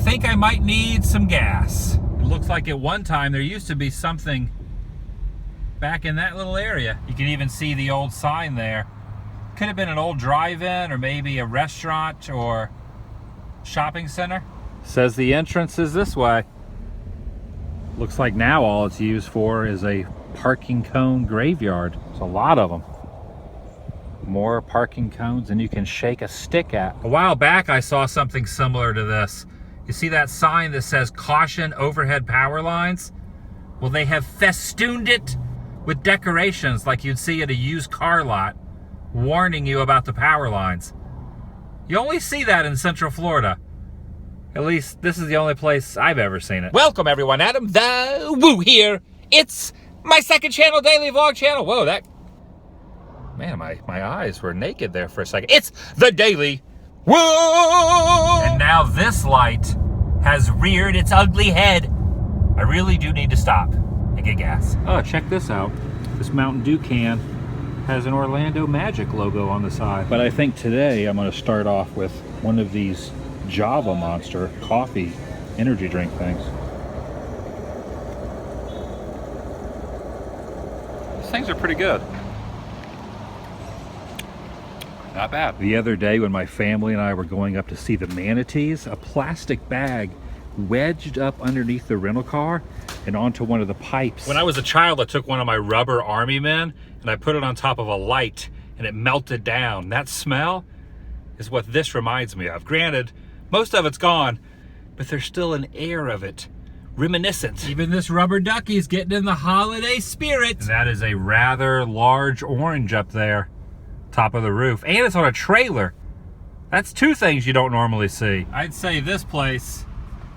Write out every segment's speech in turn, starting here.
think I might need some gas. It looks like at one time there used to be something back in that little area. You can even see the old sign there. Could have been an old drive-in or maybe a restaurant or shopping center. Says the entrance is this way. Looks like now all it's used for is a parking cone graveyard. There's a lot of them. More parking cones than you can shake a stick at. A while back I saw something similar to this. You see that sign that says caution overhead power lines? Well, they have festooned it with decorations like you'd see at a used car lot, warning you about the power lines. You only see that in Central Florida. At least this is the only place I've ever seen it. Welcome everyone, Adam the Woo here. It's my second channel, daily vlog channel. Whoa, that, man, my eyes were naked there for a second. It's the Daily Woo! And now this light has reared its ugly head. I really do need to stop and get gas. Oh, check this out. This Mountain Dew can has an Orlando Magic logo on the side. But I think today I'm gonna start off with one of these Java Monster coffee energy drink things. These things are pretty good. Not bad. The other day when my family and I were going up to see the manatees, a plastic bag wedged up underneath the rental car and onto one of the pipes. When I was a child, I took one of my rubber army men and I put it on top of a light and it melted down. That smell is what this reminds me of. Granted, most of it's gone, but there's still an air of it. Reminiscent. Even this rubber ducky's getting in the holiday spirit. And that is a rather large orange up there. Top of the roof, and it's on a trailer. That's two things you don't normally see. I'd say this place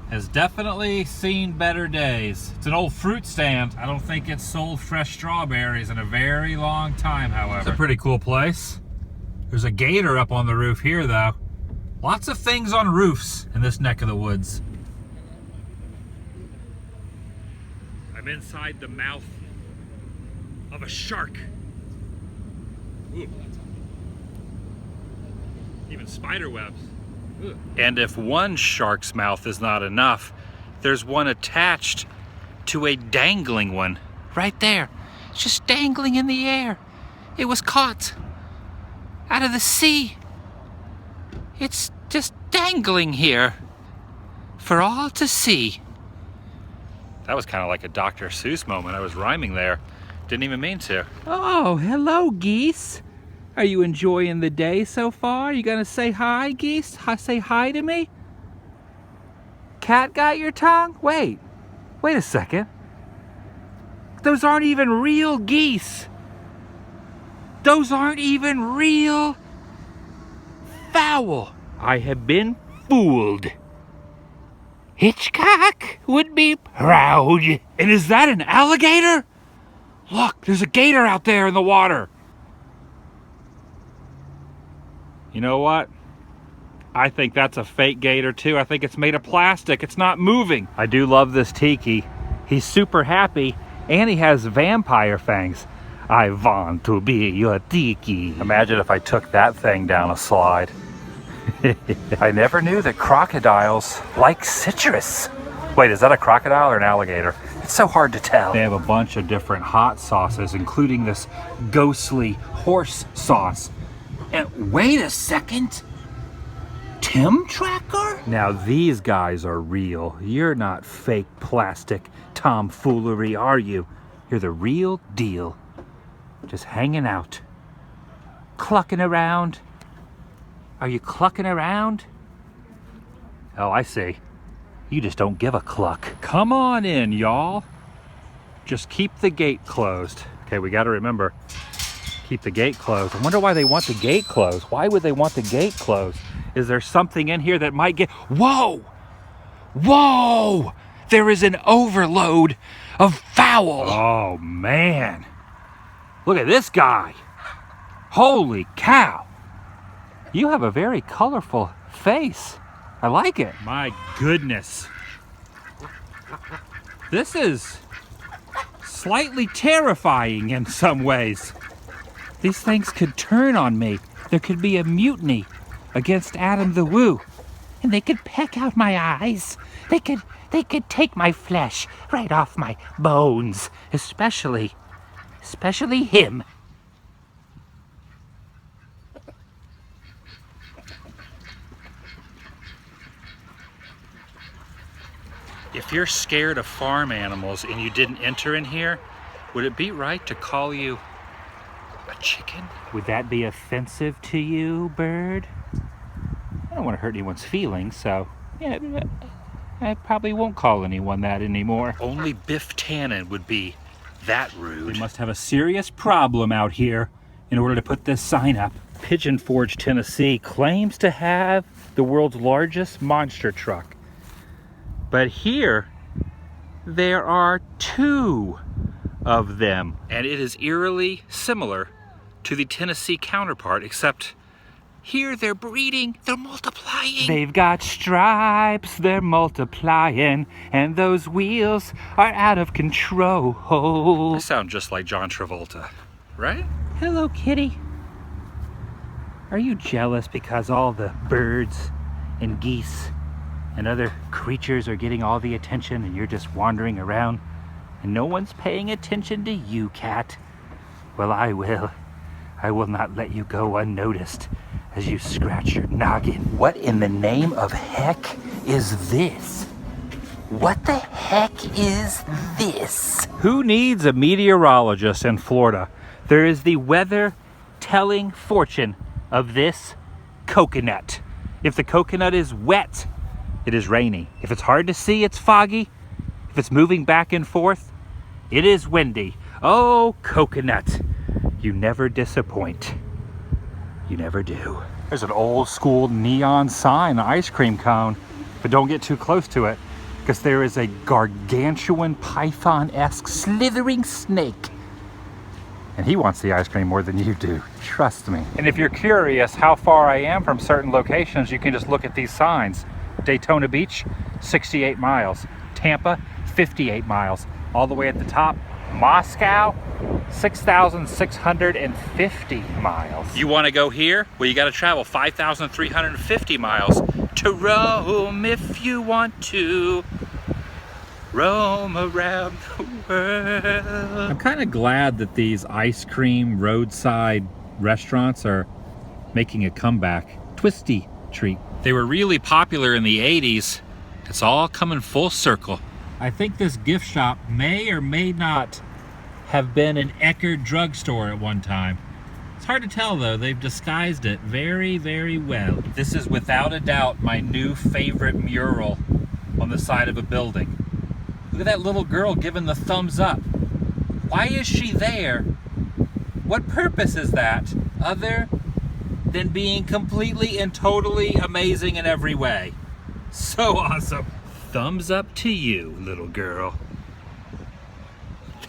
has definitely seen better days. It's an old fruit stand. I don't think it's sold fresh strawberries in a very long time, however. It's a pretty cool place. There's a gator up on the roof here, though. Lots of things on roofs in this neck of the woods. I'm inside the mouth of a shark. Ooh. Even spider webs. Ugh. And if one shark's mouth is not enough, there's one attached to a dangling one. Right there. It's just dangling in the air. It was caught out of the sea. It's just dangling here for all to see. That was kind of like a Dr. Seuss moment. I was rhyming there. Didn't even mean to. Oh, hello, geese. Are you enjoying the day so far? You gonna say hi, geese? Say hi to me? Cat got your tongue? Wait a second. Those aren't even real geese. Those aren't even real fowl. I have been fooled. Hitchcock would be proud. And is that an alligator? Look, there's a gator out there in the water. You know what? I think that's a fake gator too. I think it's made of plastic. It's not moving. I do love this tiki. He's super happy and he has vampire fangs. I want to be your tiki. Imagine if I took that thing down a slide. I never knew that crocodiles like citrus. Wait, is that a crocodile or an alligator? It's so hard to tell. They have a bunch of different hot sauces, including this ghostly horse sauce. And wait a second. Tim Tracker? Now these guys are real. You're not fake plastic tomfoolery, are you? You're the real deal. Just hanging out. Clucking around. Are you clucking around? Oh, I see. You just don't give a cluck. Come on in, y'all. Just keep the gate closed. Okay, we gotta remember, keep the gate closed. I wonder why they want the gate closed. Why would they want the gate closed? Is there something in here that might get... Whoa! Whoa! There is an overload of fowl. Oh, man. Look at this guy. Holy cow. You have a very colorful face. I like it. My goodness. This is slightly terrifying in some ways. These things could turn on me. There could be a mutiny against Adam the Woo. and they could peck out my eyes. They could take my flesh right off my bones, especially him. If you're scared of farm animals and you didn't enter in here, would it be right to call you a chicken? Would that be offensive to you, bird? I don't want to hurt anyone's feelings, so yeah, I probably won't call anyone that anymore. Only Biff Tannen would be that rude. We must have a serious problem out here in order to put this sign up. Pigeon Forge, Tennessee claims to have the world's largest monster truck. But here, there are 2 of them. And it is eerily similar to the Tennessee counterpart, except here they're breeding, they're multiplying. They've got stripes, they're multiplying, and those wheels are out of control. They sound just like John Travolta, right? Hello, kitty. Are you jealous because all the birds and geese and other creatures are getting all the attention and you're just wandering around and no one's paying attention to you, cat? Well, I will. I will not let you go unnoticed as you scratch your noggin. What in the name of heck is this? What the heck is this? Who needs a meteorologist in Florida? There is the weather-telling fortune of this coconut. If the coconut is wet, it is rainy. If it's hard to see, it's foggy. If it's moving back and forth, it is windy. Oh, coconut, you never disappoint. You never do. There's an old school neon sign, an ice cream cone, but don't get too close to it because there is a gargantuan python-esque slithering snake. And he wants the ice cream more than you do, trust me. And if you're curious how far I am from certain locations, you can just look at these signs. Daytona Beach, 68 miles. Tampa, 58 miles. All the way at the top, Moscow, 6,650 miles. You want to go here? Well, you got to travel 5,350 miles to Rome if you want to roam around the world. I'm kind of glad that these ice cream roadside restaurants are making a comeback. Twisty Treat. They were really popular in the 80s. It's all coming full circle. I think this gift shop may or may not have been an Eckerd drugstore at one time. It's hard to tell though, they've disguised it very, very well. This is without a doubt my new favorite mural on the side of a building. Look at that little girl giving the thumbs up. Why is she there? What purpose is that other than being completely and totally amazing in every way? So awesome. Thumbs up to you, little girl.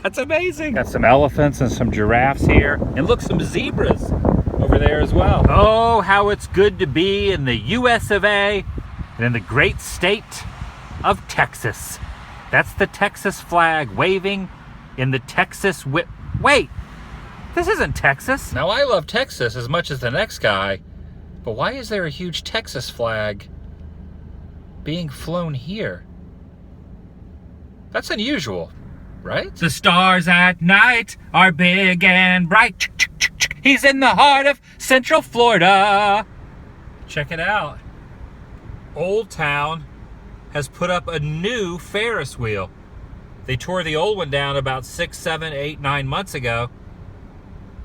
That's amazing. Got some elephants and some giraffes here. And look, some zebras over there as well. Oh, how it's good to be in the US of A and in the great state of Texas. That's the Texas flag waving in the Texas Wait, this isn't Texas. Now, I love Texas as much as the next guy, but why is there a huge Texas flag being flown here? That's unusual, right? The stars at night are big and bright. He's in the heart of Central Florida. Check it out. Old Town has put up a new Ferris wheel. They tore the old one down about 6, 7, 8, 9 months ago,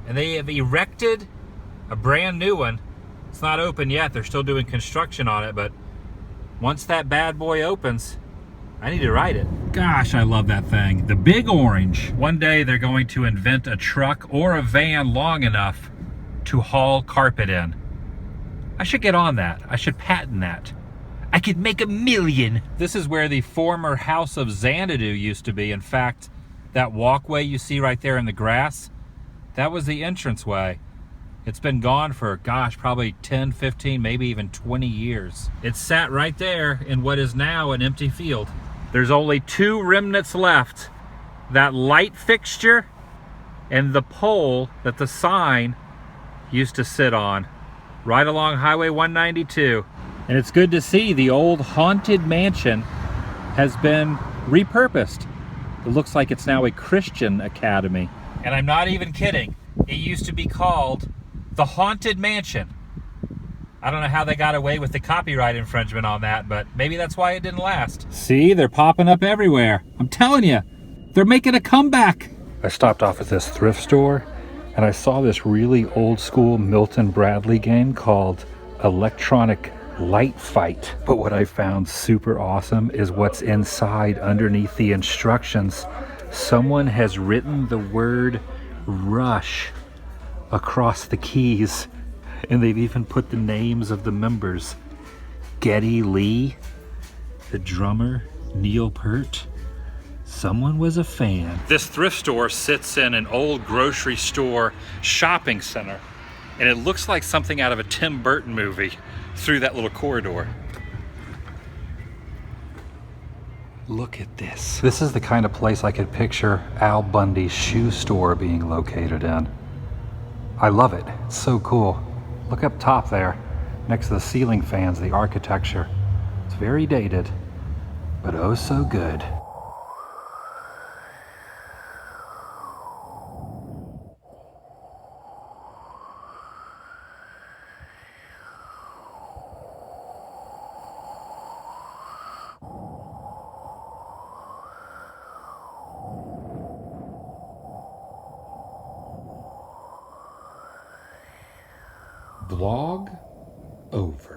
and they have erected a brand new one. It's not open yet. They're still doing construction on it, but once that bad boy opens, I need to ride it. Gosh, I love that thing. The big orange. One day they're going to invent a truck or a van long enough to haul carpet in. I should get on that. I should patent that. I could make $1 million. This is where the former House of Xanadu used to be. In fact, that walkway you see right there in the grass, that was the entranceway. It's been gone for, gosh, probably 10, 15, maybe even 20 years. It sat right there in what is now an empty field. There's only 2 remnants left. That light fixture and the pole that the sign used to sit on, right along Highway 192. And it's good to see the old haunted mansion has been repurposed. It looks like it's now a Christian academy. And I'm not even kidding. It used to be called the Haunted Mansion. I don't know how they got away with the copyright infringement on that, but maybe that's why it didn't last. See, they're popping up everywhere. I'm telling you, they're making a comeback. I stopped off at this thrift store and I saw this really old school Milton Bradley game called Electronic Light Fight. But what I found super awesome is what's inside underneath the instructions. Someone has written the word Rush across the keys, and they've even put the names of the members. Geddy Lee, the drummer, Neil Peart. Someone was a fan. This thrift store sits in an old grocery store shopping center, and it looks like something out of a Tim Burton movie through that little corridor. Look at this. This is the kind of place I could picture Al Bundy's shoe store being located in. I love it. It's so cool. Look up top there, next to the ceiling fans, the architecture. It's very dated, but oh so good. Vlog over.